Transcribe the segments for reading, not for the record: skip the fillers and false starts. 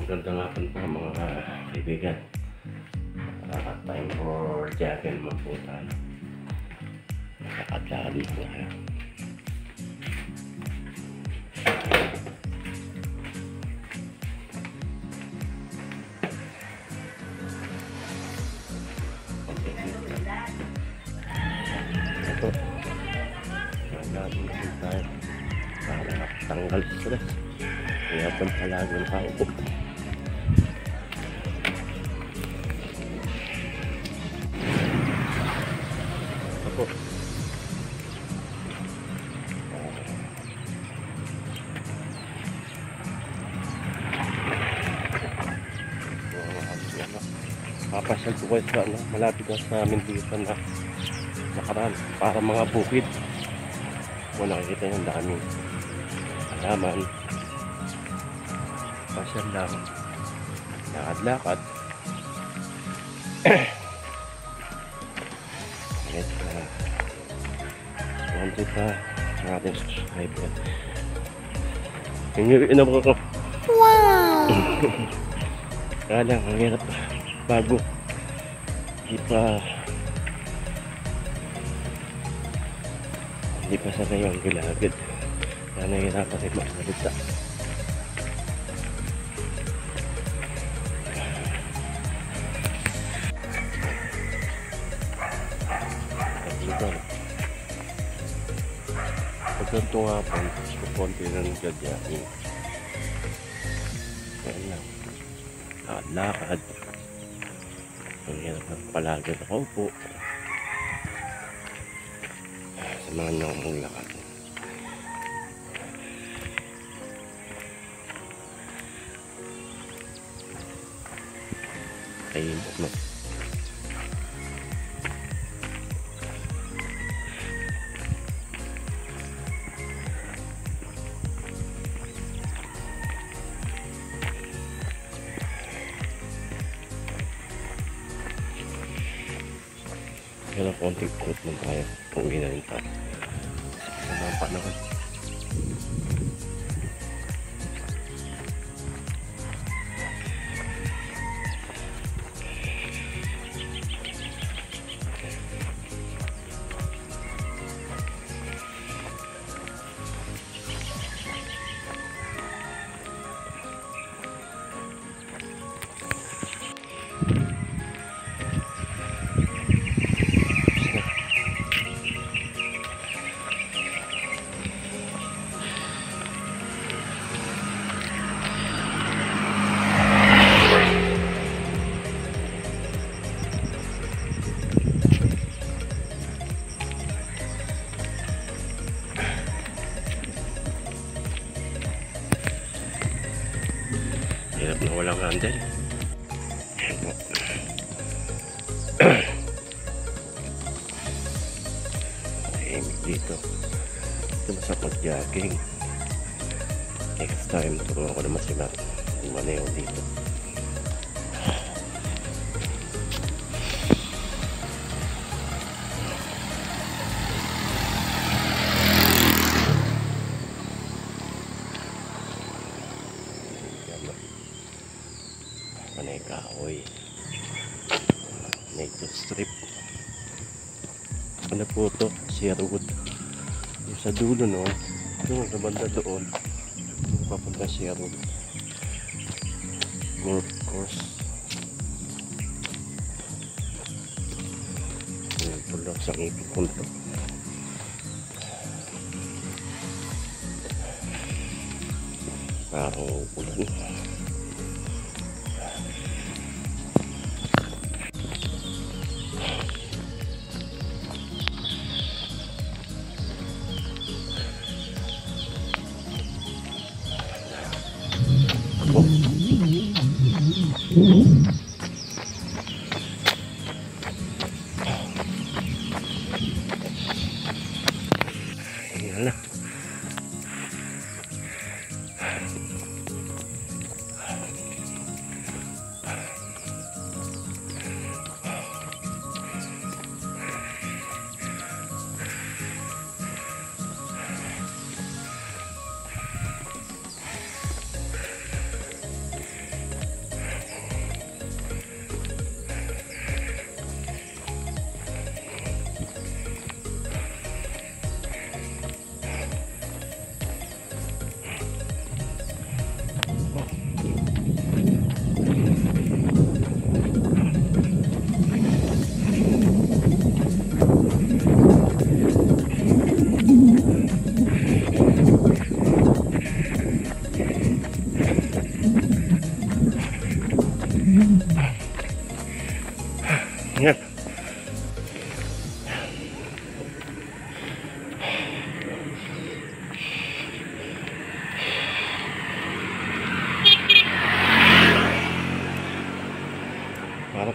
Magandang hapon po mga kaibigan. Time for jogging naman po tayo. Nakakadlaan po tayo. Ito. Naglalaro po tayo. Para tanggal stress. Kaya po palagi ang kaupo. Ako. Papasyal po kayo sa malapit na sa amin dito na nakaraan para mga bukid. Kung nakikita yung daming halaman. Pasyal lang, lakad-lakad. Nandiyo pa ang ating subscriber. Hingirin na ko. Wow! Kaya lang, ang hirap bago. Hindi pa sanay yung gilagid. Kaya nahihirapan rin magsalita. Pagkanto nga po, so konti na nagdadyakin. Ayan lang. Lakad. Ang hirap na palagi nakaupo. Samahan niyo akong lakad. Ayun mo. Kaya lang konting kurot lang tayo. Pauwi na rin tayo. Sa mga panahon. Hirap na walang handle. Tahimik dito. Ito masapag jogging. Next time, turuan ko naman sila maneho dito. Panay kahoy. Nature strip. Ano po ito? Sherwood. Yung sa dulo no? Yung sa banda doon. Yung papunta Sherwood. Golf course. Yung pulak sa ipipunto. Parang ulan. Ayan na.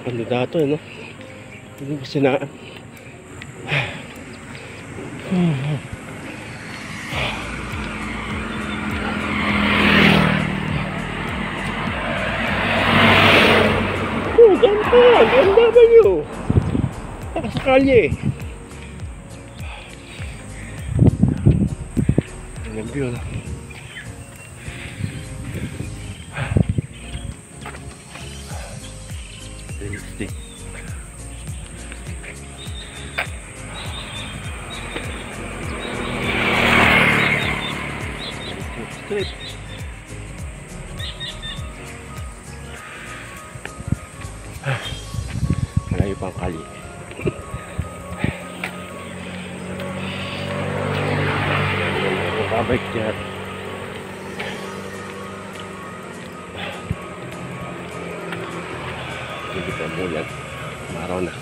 kandidato, no? Hindi ko sinaan. Ganda! Ganda ba nyo? Nakasakalye. Ang view, no? Realistic. Straight. Malayo pang kali. Babalik dyan. Hindi pa mulan. Maraw na.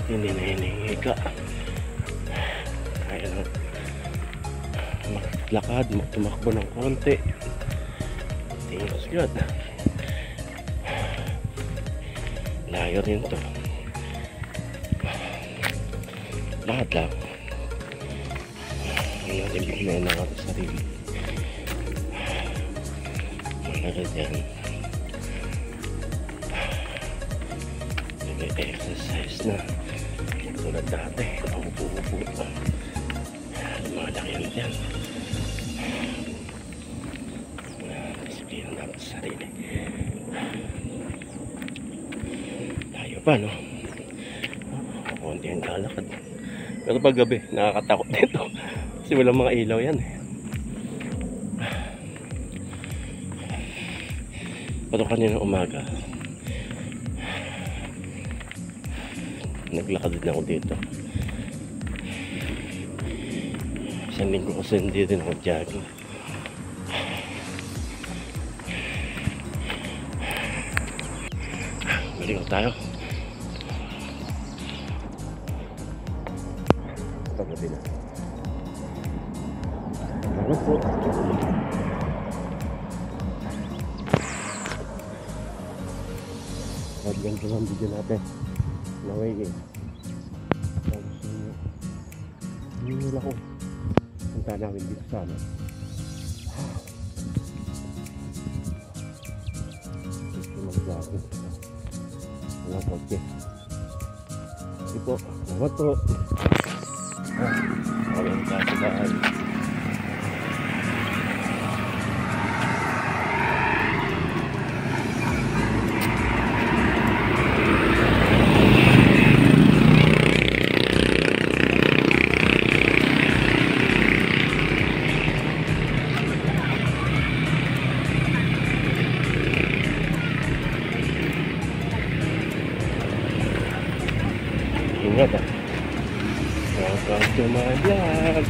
Hindi na hinihingi ka. Kaya na maglakad, tumakbo ng konti. Things good. Layo rin to. Lahat lang. Ang natin bigyan na natin sarili. Malaga dyan. Nag-exercise na. Tulad dati. Upo-upo. Lumalaki yan dyan. Disiplina natin sa sarili. Tayo pa, no? Konti ang lalakad. Pero pag gabi, nakakatakot dito. Kasi walang mga ilaw yan eh. Pero kanina umaga, naglakad din ako dito. Isang linggo kasi hindi din ako jogging. Balik tayo. Paggabi na. Ano po? Lagyan ko lang video natin. Naway eh. Tapos nila ko. Punta namin dito sana. Dito mag-vlog. Walang kotse. Sige po. Salamat po. Walang kasadaan. Ingat ah. Welcome to my vlog.